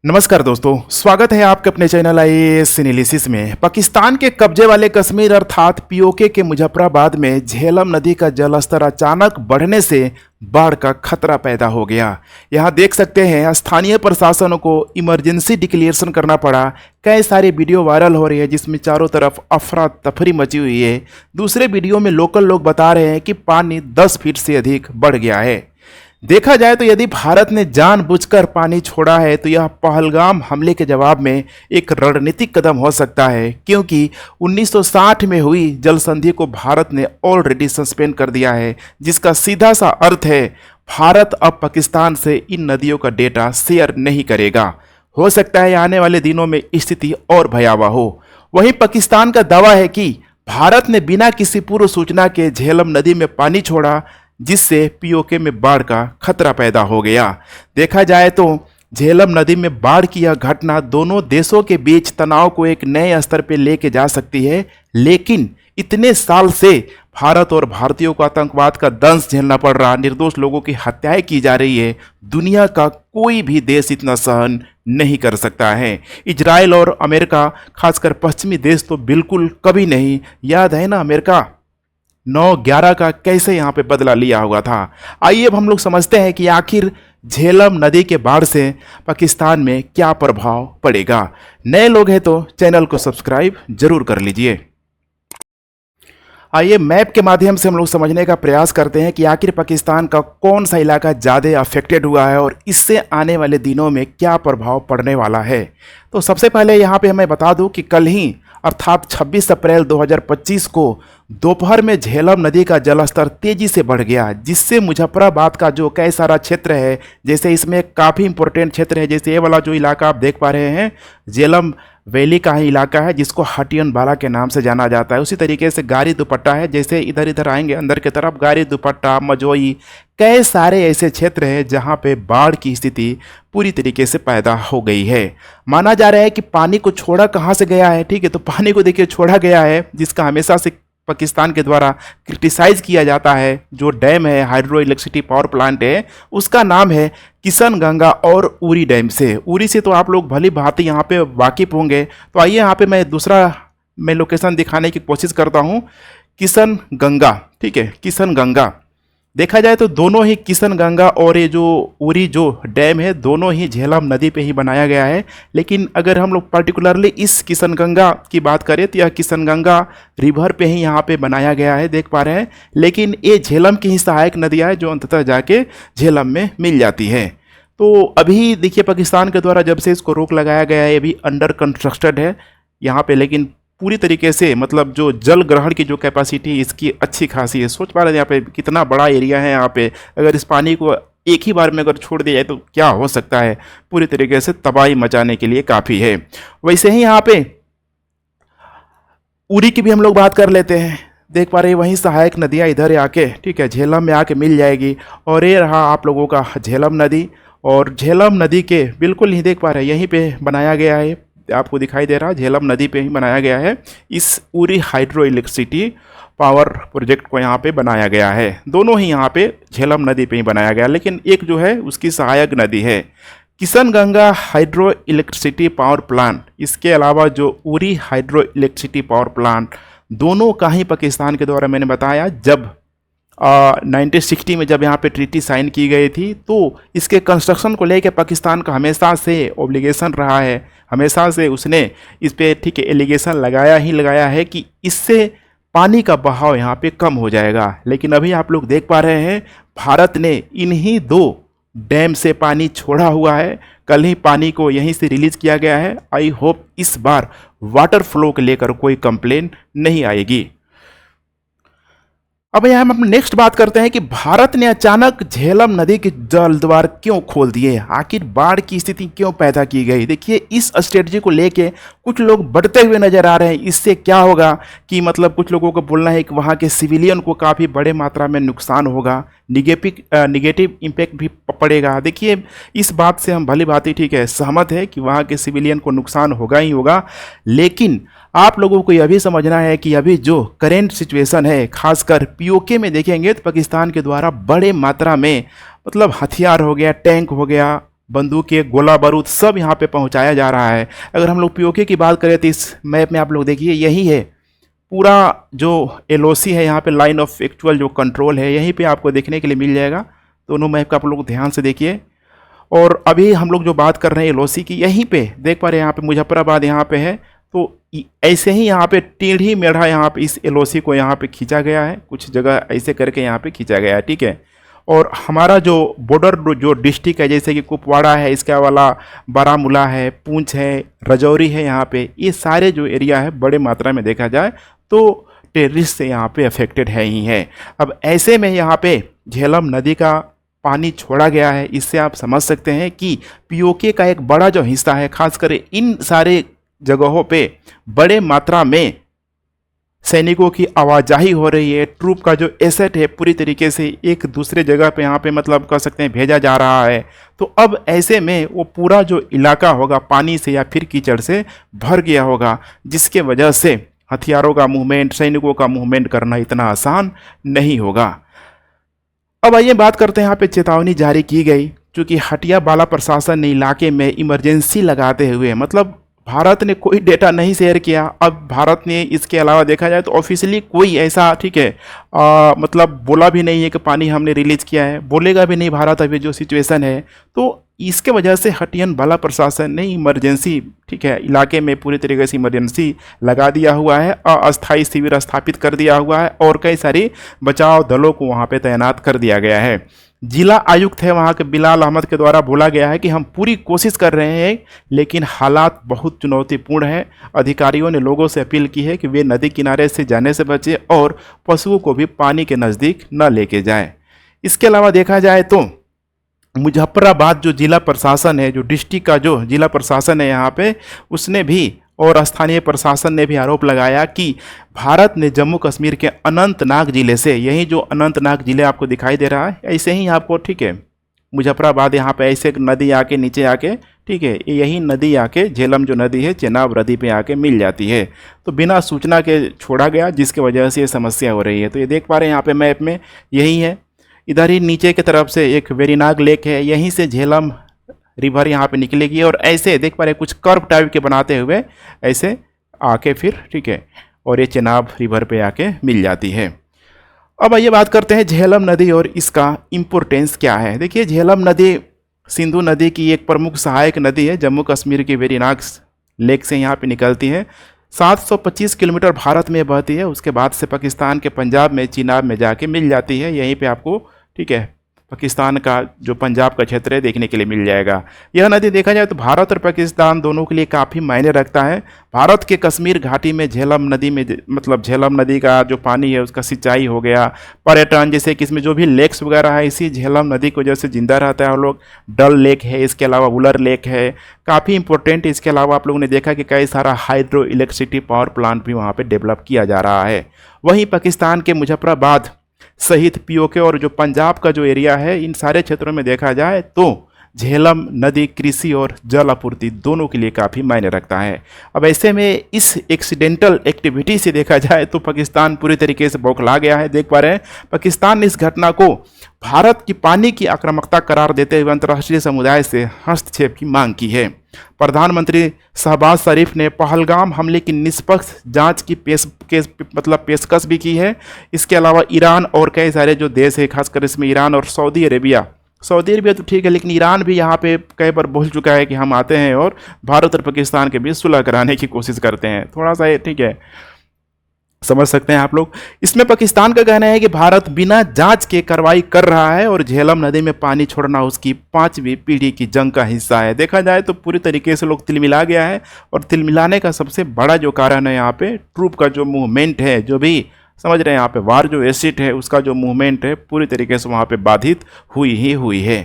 नमस्कार दोस्तों, स्वागत है आपके अपने चैनल आईएएस एनालिसिस में। पाकिस्तान के कब्जे वाले कश्मीर अर्थात पीओके के मुजफ्फराबाद में झेलम नदी का जलस्तर अचानक बढ़ने से बाढ़ का खतरा पैदा हो गया। यहां देख सकते हैं स्थानीय प्रशासन को इमरजेंसी डिक्लेरेशन करना पड़ा। कई सारी वीडियो वायरल हो रही है जिसमें चारों तरफ अफरा तफरी मची हुई है। दूसरे वीडियो में लोकल लोग बता रहे हैं कि पानी 10 फीट से अधिक बढ़ गया है। देखा जाए तो यदि भारत ने जानबूझकर पानी छोड़ा है तो यह पहलगाम हमले के जवाब में एक रणनीतिक कदम हो सकता है, क्योंकि 1960 में हुई जल संधि को भारत ने ऑलरेडी सस्पेंड कर दिया है, जिसका सीधा सा अर्थ है भारत अब पाकिस्तान से इन नदियों का डेटा शेयर नहीं करेगा। हो सकता है आने वाले दिनों में स्थिति और भयावह हो। वहीं पाकिस्तान का दावा है कि भारत ने बिना किसी पूर्व सूचना के झेलम नदी में पानी छोड़ा, जिससे पीओके में बाढ़ का खतरा पैदा हो गया। देखा जाए तो झेलम नदी में बाढ़ की यह घटना दोनों देशों के बीच तनाव को एक नए स्तर पर लेके जा सकती है, लेकिन इतने साल से भारत और भारतीयों को आतंकवाद का दंश झेलना पड़ रहा, निर्दोष लोगों की हत्याएं की जा रही है। दुनिया का कोई भी देश इतना सहन नहीं कर सकता है। इजराइल और अमेरिका, खासकर पश्चिमी देश तो बिल्कुल कभी नहीं। याद है ना अमेरिका 9/11 का कैसे यहाँ पे बदला लिया हुआ था। आइए अब हम लोग समझते हैं कि आखिर झेलम नदी के बाढ़ से पाकिस्तान में क्या प्रभाव पड़ेगा। नए लोग हैं तो चैनल को सब्सक्राइब जरूर कर लीजिए। आइए मैप के माध्यम से हम लोग समझने का प्रयास करते हैं कि आखिर पाकिस्तान का कौन सा इलाका ज़्यादा अफेक्टेड हुआ है और इससे आने वाले दिनों में क्या प्रभाव पड़ने वाला है। तो सबसे पहले यहाँ पे हमें बता दूं कि कल ही अर्थात 26 अप्रैल 2025 को दोपहर में झेलम नदी का जलस्तर तेजी से बढ़ गया, जिससे मुजफ्फराबाद का जो कई सारा क्षेत्र है, जैसे इसमें काफ़ी इंपॉर्टेंट क्षेत्र है, जैसे ये वाला जो इलाका आप देख पा रहे हैं झेलम वैली का ही इलाका है, जिसको हटियन बाला के नाम से जाना जाता है। उसी तरीके से गारी दुपट्टा है, जैसे इधर इधर आएंगे अंदर की तरफ गारी दुपट्टा, मजोई, कई सारे ऐसे क्षेत्र हैं जहां पे बाढ़ की स्थिति पूरी तरीके से पैदा हो गई है। माना जा रहा है कि पानी को छोड़ा कहां से गया है। ठीक है, तो पानी को देखिए छोड़ा गया है, जिसका हमेशा से पाकिस्तान के द्वारा क्रिटिसाइज किया जाता है। जो डैम है, हाइड्रो इलेक्ट्रिसिटी पावर प्लांट है, उसका नाम है किशन गंगा और उरी डैम से। उरी से तो आप लोग भली भांति यहाँ पे वाकिफ होंगे। तो आइए यहाँ पे मैं दूसरा लोकेशन दिखाने की कोशिश करता हूँ, किशन गंगा। ठीक है, किशन गंगा देखा जाए तो दोनों ही किशन गंगा और ये जो उरी जो डैम है, दोनों ही झेलम नदी पे ही बनाया गया है। लेकिन अगर हम लोग पर्टिकुलरली इस किशन गंगा की बात करें तो यह किशन गंगा रिवर पे ही यहाँ पे बनाया गया है, देख पा रहे हैं। लेकिन ये झेलम की ही सहायक नदियाँ है जो अंततः जाके झेलम में मिल जाती है। तो अभी देखिए पाकिस्तान के द्वारा जब से इसको रोक लगाया गया है, ये भी अंडर कंस्ट्रक्टेड है यहाँ पे, लेकिन पूरी तरीके से मतलब जो जल ग्रहण की जो कैपेसिटी इसकी अच्छी खासी है। सोच पा रहे हैं यहाँ पे कितना बड़ा एरिया है। यहाँ पे अगर इस पानी को एक ही बार में अगर छोड़ दिया जाए तो क्या हो सकता है, पूरी तरीके से तबाही मचाने के लिए काफ़ी है। वैसे ही यहाँ पे उरी की भी हम लोग बात कर लेते हैं। देख पा रहे हैं वहीं सहायक नदियाँ इधर आके, ठीक है, झेलम में आके मिल जाएगी। और ये रहा आप लोगों का झेलम नदी, और झेलम नदी के बिल्कुल नहीं देख पा रहे यहीं पे बनाया गया है, आपको दिखाई दे रहा है झेलम नदी पे ही बनाया गया है। इस Uri hydro electricity power project को यहाँ पे बनाया गया है। दोनों ही यहाँ पे झेलम नदी पे ही बनाया गया, लेकिन एक जो है उसकी सहायक नदी है Kishan Ganga hydro electricity power plant. इसके अलावा जो Uri hydro electricity power plant, दोनों का ही पाकिस्तान के द्वारा मैंने बताया जब 1960 में जब यहाँ पे ट्रीटी साइन की गई थी, तो इसके कंस्ट्रक्शन को लेकर पाकिस्तान का हमेशा से ऑब्लिगेशन रहा है। हमेशा से उसने इस पे ठीक है एलिगेशन लगाया है कि इससे पानी का बहाव यहाँ पे कम हो जाएगा। लेकिन अभी आप लोग देख पा रहे हैं भारत ने इन्हीं 2 डैम से पानी छोड़ा हुआ है। कल ही पानी को यहीं से रिलीज किया गया है। आई होप इस बार वाटर फ्लो को लेकर कोई कंप्लेन नहीं आएगी। अब यहाँ हम अपनी नेक्स्ट बात करते हैं कि भारत ने अचानक झेलम नदी के जल द्वार क्यों खोल दिए, आखिर बाढ़ की स्थिति क्यों पैदा की गई। देखिए इस स्ट्रेटजी को लेके कुछ लोग बढ़ते हुए नजर आ रहे हैं। इससे क्या होगा कि मतलब कुछ लोगों को बोलना है कि वहाँ के सिविलियन को काफ़ी बड़े मात्रा में नुकसान होगा, निगेटिव इम्पैक्ट भी पड़ेगा। देखिए इस बात से हम भली भांति ठीक है सहमत है कि वहाँ के सिविलियन को नुकसान होगा ही होगा, लेकिन आप लोगों को यह भी समझना है कि अभी जो करेंट सिचुएशन है, खासकर पीओके में देखेंगे तो पाकिस्तान के द्वारा बड़े मात्रा में मतलब हथियार हो गया, टैंक हो गया, बंदूकें, गोला बारूद सब यहाँ पे पहुँचाया जा रहा है। अगर हम लोग पीओके की बात करें तो इस मैप में आप लोग देखिए यही है पूरा जो एलओसी है, यहाँ पे लाइन ऑफ एक्चुअल जो कंट्रोल है यहीं पे आपको देखने के लिए मिल जाएगा। दोनों मैप का आप लोग ध्यान से देखिए। और अभी हम लोग जो बात कर रहे हैं एलओसी की, यहीं पे देख पा रहे हैं यहाँ पे मुजफ्फराबाद यहाँ पे है, तो ऐसे ही यहाँ पे टेढ़ी मेढ़ा यहाँ पे इस एलओसी को यहाँ पे खींचा गया है, कुछ जगह ऐसे करके यहाँ पे खींचा गया है, ठीक है। और हमारा जो बॉर्डर जो डिस्ट्रिक्ट है जैसे कि कुपवाड़ा है, इसके अलावा बारामूला है, पूंछ है, राजौरी है, यहाँ पे ये सारे जो एरिया है बड़े मात्रा में देखा जाए तो टेररिस्ट से यहाँ पे अफेक्टेड है ही है। अब ऐसे में यहाँ पे झेलम नदी का पानी छोड़ा गया है, इससे आप समझ सकते हैं कि पीओके का एक बड़ा जो हिस्सा है, खासकर इन सारे जगहों पे बड़े मात्रा में सैनिकों की आवाजाही हो रही है। ट्रूप का जो एसेट है पूरी तरीके से एक दूसरे जगह पे यहाँ पे मतलब कह सकते हैं भेजा जा रहा है। तो अब ऐसे में वो पूरा जो इलाका होगा पानी से या फिर कीचड़ से भर गया होगा, जिसके वजह से हथियारों का मूवमेंट, सैनिकों का मूवमेंट करना इतना आसान नहीं होगा। अब आइए बात करते हैं, यहाँ पे चेतावनी जारी की गई, चूँकि हटिया बाला प्रशासन ने इलाके में इमरजेंसी लगाते हुए, मतलब भारत ने कोई डेटा नहीं शेयर किया। अब भारत ने इसके अलावा देखा जाए तो ऑफिशियली कोई ऐसा, ठीक है, मतलब बोला भी नहीं है कि पानी हमने रिलीज किया है, बोलेगा भी नहीं भारत अभी जो सिचुएशन है। तो इसके वजह से हटियन बाला प्रशासन ने इमरजेंसी, ठीक है, इलाके में पूरी तरीके से इमरजेंसी लगा दिया हुआ है, अस्थायी शिविर स्थापित कर दिया हुआ है और कई सारी बचाव दलों को वहाँ पे तैनात कर दिया गया है। जिला आयुक्त है वहाँ के बिलाल अहमद के द्वारा बोला गया है कि हम पूरी कोशिश कर रहे हैं लेकिन हालात बहुत चुनौतीपूर्ण है। अधिकारियों ने लोगों से अपील की है कि वे नदी किनारे से जाने से बचें और पशुओं को भी पानी के नज़दीक न लेके जाएं। इसके अलावा देखा जाए तो मुजफ्फराबाद जो जिला प्रशासन है, जो डिस्ट्रिक्ट का जो जिला प्रशासन है यहाँ पे, उसने भी और स्थानीय प्रशासन ने भी आरोप लगाया कि भारत ने जम्मू कश्मीर के अनंतनाग जिले से, यही जो अनंतनाग जिले आपको दिखाई दे रहा है, ऐसे ही आपको, ठीक है, मुजफ्फराबाद यहाँ पे ऐसे नदी आके नीचे आके, ठीक है, यही नदी आके झेलम जो नदी है चेनाब नदी पे आके मिल जाती है। तो बिना सूचना के छोड़ा गया, जिसकी वजह से ये समस्या हो रही है। तो ये देख पा रहे हैं यहाँ पे मैप में यही है, इधर ही नीचे की तरफ से एक वेरीनाग लेक है, यहीं से झेलम रिवर यहाँ पे निकलेगी और ऐसे देख पा रहे कुछ कर्व टाइप के बनाते हुए ऐसे आके फिर, ठीक है, और ये चेनाब रिवर पे आके मिल जाती है। अब आइए बात करते हैं झेलम नदी और इसका इम्पोर्टेंस क्या है। देखिए झेलम नदी सिंधु नदी की एक प्रमुख सहायक नदी है, जम्मू कश्मीर की वेरीनाग लेक से यहाँ पे निकलती है। 725 किलोमीटर भारत में बहती है, उसके बाद से पाकिस्तान के पंजाब में चिनाब में जाके मिल जाती है। यहीं पे आपको, ठीक है, पाकिस्तान का जो पंजाब का क्षेत्र है देखने के लिए मिल जाएगा। यह नदी देखा जाए तो भारत और पाकिस्तान दोनों के लिए काफ़ी मायने रखता है। भारत के कश्मीर घाटी में झेलम नदी में, मतलब झेलम नदी का जो पानी है उसका सिंचाई हो गया, पर्यटन, जैसे कि इसमें जो भी लेक्स वगैरह है इसी झेलम नदी को जैसे जिंदा रहता है और लोग। डल लेक है, इसके अलावा वुलर लेक है, काफ़ी इंपॉर्टेंट। इसके अलावा आप लोगों ने देखा कि कई सारा हाइड्रो इलेक्ट्रिसिटी पावर प्लांट भी वहाँ पर डेवलप किया जा रहा है। वहीं पाकिस्तान के मुजफ्फराबाद सहित पीओके और जो पंजाब का जो एरिया है, इन सारे क्षेत्रों में देखा जाए तो झेलम नदी कृषि और जल आपूर्ति दोनों के लिए काफ़ी मायने रखता है। अब ऐसे में इस एक्सीडेंटल एक्टिविटी से देखा जाए तो पाकिस्तान पूरी तरीके से बौखला गया है। देख पा रहे हैं पाकिस्तान ने इस घटना को भारत की पानी की आक्रामकता करार देते हुए अंतर्राष्ट्रीय समुदाय से हस्तक्षेप की मांग की है। प्रधानमंत्री शहबाज शरीफ ने पहलगाम हमले की निष्पक्ष जांच की पेशकश भी की है। इसके अलावा ईरान और कई सारे जो देश है, खासकर इसमें ईरान और सऊदी अरेबिया तो ठीक है, लेकिन ईरान भी यहाँ पे कई बार बोल चुका है कि हम आते हैं और भारत और पाकिस्तान के बीच सुलह कराने की कोशिश करते हैं। थोड़ा सा ये, ठीक है, समझ सकते हैं आप लोग। इसमें पाकिस्तान का कहना है कि भारत बिना जांच के कार्रवाई कर रहा है और झेलम नदी में पानी छोड़ना उसकी 5वीं पीढ़ी की जंग का हिस्सा है। देखा जाए तो पूरी तरीके से लोग तिलमिला गया है और तिलमिलाने का सबसे बड़ा जो कारण है यहाँ पे ट्रूप का जो मूवमेंट है, जो भी समझ रहे हैं यहाँ पे वार जो एसिड है उसका जो मूवमेंट है पूरी तरीके से वहाँ पे बाधित हुई है।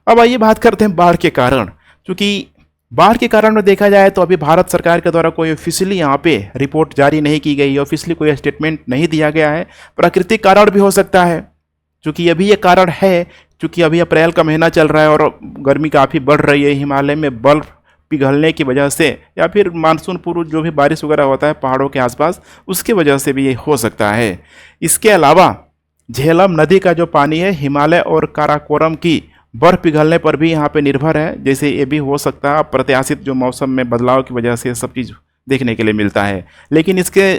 अब आइए बात करते हैं बाढ़ के कारण। क्योंकि बाढ़ के कारण में देखा जाए तो अभी भारत सरकार के द्वारा कोई ऑफिशियली यहाँ पे रिपोर्ट जारी नहीं की गई, ऑफिशियली कोई स्टेटमेंट नहीं दिया गया है। प्राकृतिक कारण भी हो सकता है, क्योंकि अभी ये कारण है क्योंकि अभी अप्रैल का महीना चल रहा है और गर्मी काफ़ी बढ़ रही है। हिमालय में बर्फ पिघलने की वजह से या फिर मानसून पूर्व जो भी बारिश वगैरह होता है पहाड़ों के आसपास, उसकी वजह से भी ये हो सकता है। इसके अलावा झेलम नदी का जो पानी है हिमालय और काराकोरम की बर्फ़ पिघलने पर भी यहाँ पे निर्भर है। जैसे ये भी हो सकता है अप्रत्याशित जो मौसम में बदलाव की वजह से सब चीज़ देखने के लिए मिलता है। लेकिन इसके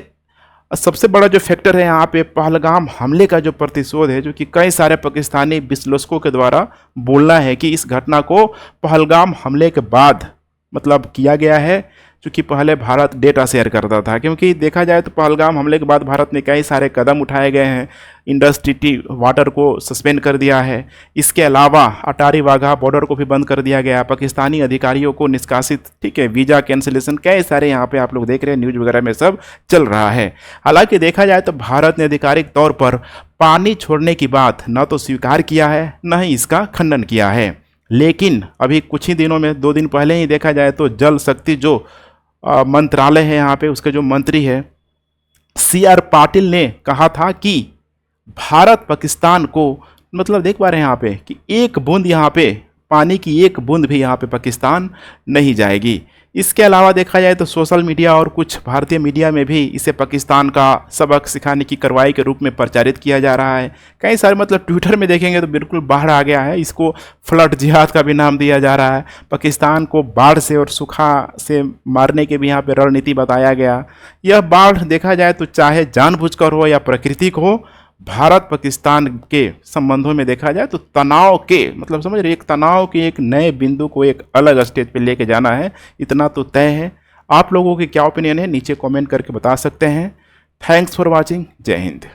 सबसे बड़ा जो फैक्टर है यहाँ पे पहलगाम हमले का जो प्रतिशोध है, जो कि कई सारे पाकिस्तानी विश्लेषकों के द्वारा बोलना है कि इस घटना को पहलगाम हमले के बाद मतलब किया गया है, क्योंकि पहले भारत डेटा शेयर करता था। क्योंकि देखा जाए तो पहलगाम हमले के बाद भारत ने कई सारे कदम उठाए गए हैं। इंडस्ट्री वाटर को सस्पेंड कर दिया है। इसके अलावा अटारी वाघा बॉर्डर को भी बंद कर दिया गया। पाकिस्तानी अधिकारियों को निष्कासित, ठीक है, वीज़ा कैंसिलेशन, कई सारे यहाँ पे आप लोग देख रहे हैं न्यूज़ वगैरह में सब चल रहा है। हालांकि देखा जाए तो भारत ने आधिकारिक तौर पर पानी छोड़ने की बात न तो स्वीकार किया है, न ही इसका खंडन किया है। लेकिन अभी कुछ ही दिनों में, 2 दिन पहले ही देखा जाए तो जल शक्ति जो मंत्रालय है यहाँ पे, उसके जो मंत्री है CR पाटिल ने कहा था कि भारत पाकिस्तान को, मतलब देख पा रहे हैं यहाँ पे कि एक बूंद यहाँ पे पानी की एक बूंद भी यहाँ पे पाकिस्तान नहीं जाएगी। इसके अलावा देखा जाए तो सोशल मीडिया और कुछ भारतीय मीडिया में भी इसे पाकिस्तान का सबक सिखाने की कार्रवाई के रूप में प्रचारित किया जा रहा है। कई सारे, मतलब ट्विटर में देखेंगे तो बिल्कुल बाढ़ आ गया है। इसको फ्लड जिहाद का भी नाम दिया जा रहा है। पाकिस्तान को बाढ़ से और सूखा से मारने के भी यहाँ पे रणनीति बताया गया। यह बाढ़ देखा जाए तो चाहे जानबूझकर हो या प्राकृतिक हो, भारत पाकिस्तान के संबंधों में देखा जाए तो तनाव के, मतलब समझ रहे, एक तनाव के एक नए बिंदु को एक अलग स्टेज पे लेके जाना है, इतना तो तय है। आप लोगों की क्या ओपिनियन है नीचे कमेंट करके बता सकते हैं। Thanks for watching. जय हिंद।